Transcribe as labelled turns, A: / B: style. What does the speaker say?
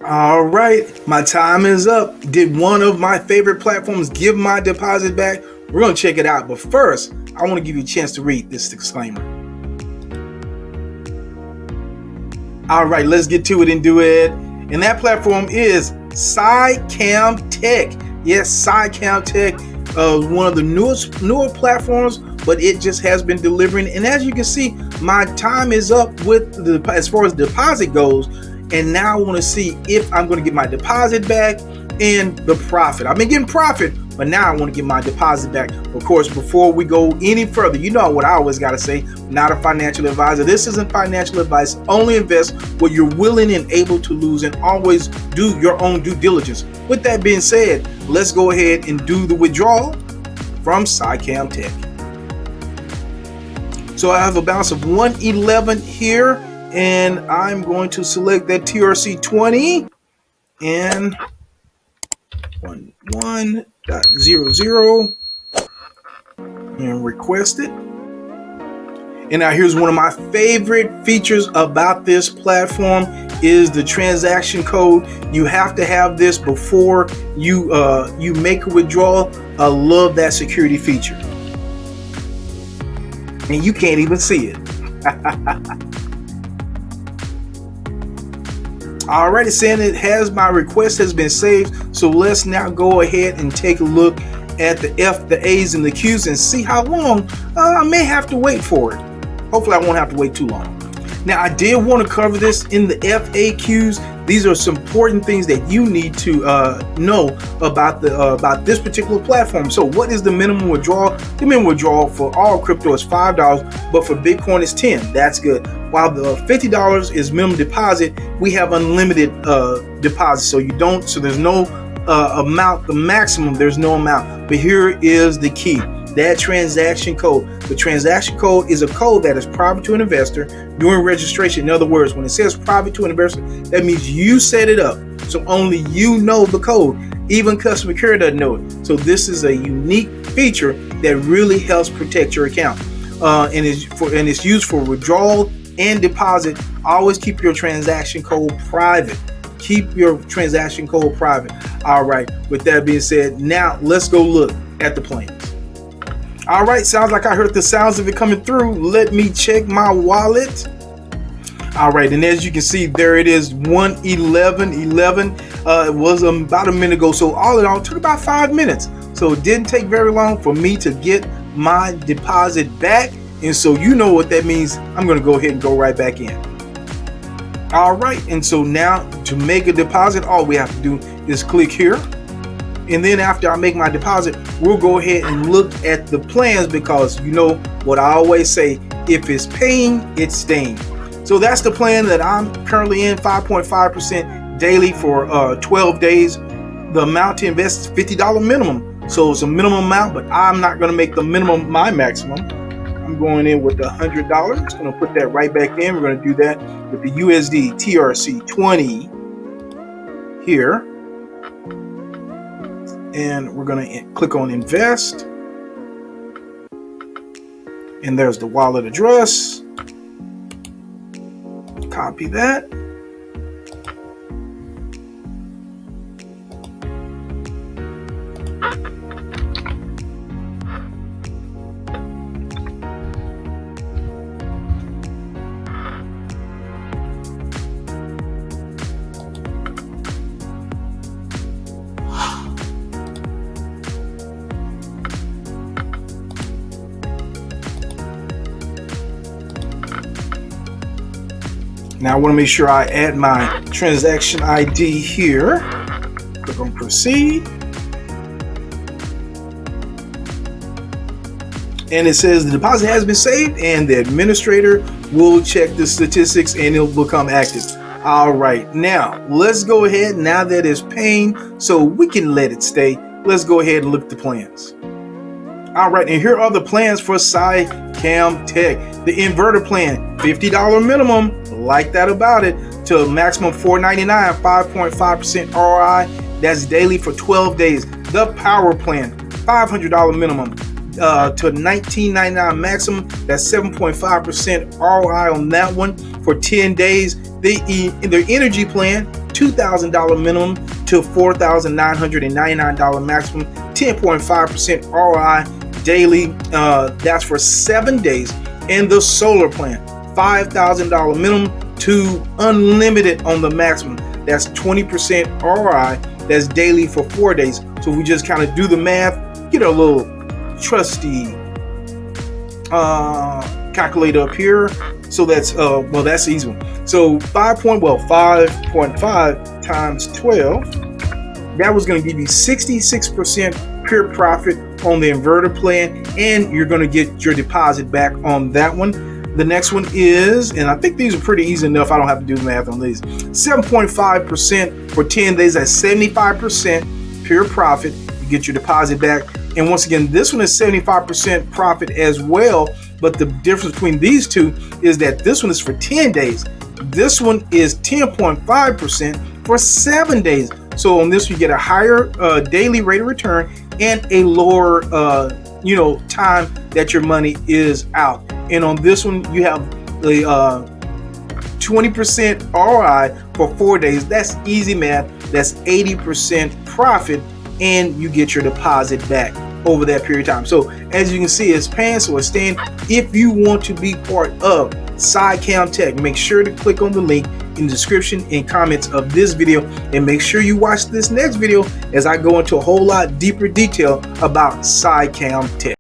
A: All right, my time is up. Did one of my favorite platforms give my deposit back? We're going to check it out. But first, I want to give you a chance to read this disclaimer. All right, let's get to it and do it. And that platform is SciCam Tech. Yes, SciCam Tech, one of the newer platforms, but it just has been delivering. And as you can see, my time is up with as far as deposit goes. And now I want to see if I'm going to get my deposit back and the profit. I've been getting profit, but now I want to get my deposit back. Of course, before we go any further, you know what I always got to say, not a financial advisor. This isn't financial advice. Only invest what you're willing and able to lose, and always do your own due diligence. With that being said, let's go ahead and do the withdrawal from SciCam Tech. So I have a balance of 111 here, and I'm going to select that TRC20 and 11.00 and request it. And now here's one of my favorite features about this platform is the transaction code. You have to have this before you make a withdrawal. I love that security feature. And you can't even see it. Alrighty, saying it has my request has been saved. So let's now go ahead and take a look at the F, the A's, and the Q's and see how long I may have to wait for it. Hopefully I won't have to wait too long. Now I did want to cover this in the FAQs. These are some important things that you need to know about this particular platform. So what is the minimum withdrawal? The minimum withdrawal for all crypto is $5, but for Bitcoin is $10. That's good. While the $50 is minimum deposit, we have unlimited deposit. So there's no amount, the maximum, there's no amount. But here is the key. That transaction code. The transaction code is a code that is private to an investor during registration. In other words, when it says private to an investor, that means you set it up. So only you know the code. Even customer care doesn't know it. So this is a unique feature that really helps protect your account. And it's used for withdrawal and deposit. Always keep your transaction code private. Keep your transaction code private. All right. With that being said, now let's go look at the plans. All right, sounds like I heard the sounds of it coming through. Let me check my wallet. All right, and as you can see, there it is, 111.11. It was about a minute ago. So all in all, it took about 5 minutes. So it didn't take very long for me to get my deposit back. And so you know what that means. I'm going to go ahead and go right back in. All right, and so now to make a deposit, all we have to do is click here. And then after I make my deposit, we'll go ahead and look at the plans, because you know what I always say, if it's paying, it's staying. So that's the plan that I'm currently in, 5.5% daily for 12 days. The amount to invest is $50 minimum. So it's a minimum amount, but I'm not going to make the minimum my maximum. I'm going in with $100. Just going to put that right back in. We're going to do that with the USD TRC20 here. And we're going to click on invest. And there's the wallet address. Copy that. Now I want to make sure I add my transaction ID here. Click on proceed. And it says the deposit has been saved and the administrator will check the statistics and it'll become active. All right, now let's go ahead, now that it's paying, so we can let it stay. Let's go ahead and look at the plans. All right, and here are the plans for SciCam Tech. The inverter plan, $50 minimum, like that about it, to a maximum $4.99, 5.5% ROI. That's daily for 12 days. The power plan, $500 minimum to $19.99 maximum. That's 7.5% ROI on that one for 10 days. The energy plan, $2 $2,000 minimum to $4,999 maximum, 10.5% ROI daily. That's for 7 days. And the solar plan, $5,000 minimum to unlimited on the maximum. That's 20% ROI. That's daily for 4 days. So if we just kind of do the math, get a little trusty calculator up here. So that's that's the easy one. So 5.5 times 12, that was going to give you 66% pure profit on the inverter plan, and you're going to get your deposit back on that one. The next one is, and I think these are pretty easy enough, I don't have to do the math on these, 7.5% for 10 days. That's 75% pure profit. You get your deposit back. And once again, this one is 75% profit as well. But the difference between these two is that this one is for 10 days. This one is 10.5% for 7 days. So on this, you get a higher daily rate of return and a lower, time that your money is out. And on this one, you have the 20% ROI for 4 days. That's easy math. That's 80% profit, and you get your deposit back over that period of time. So as you can see, it's paying, so it's staying. If you want to be part of SideCam Tech, make sure to click on the link in the description and comments of this video, and make sure you watch this next video as I go into a whole lot deeper detail about SideCam Tech.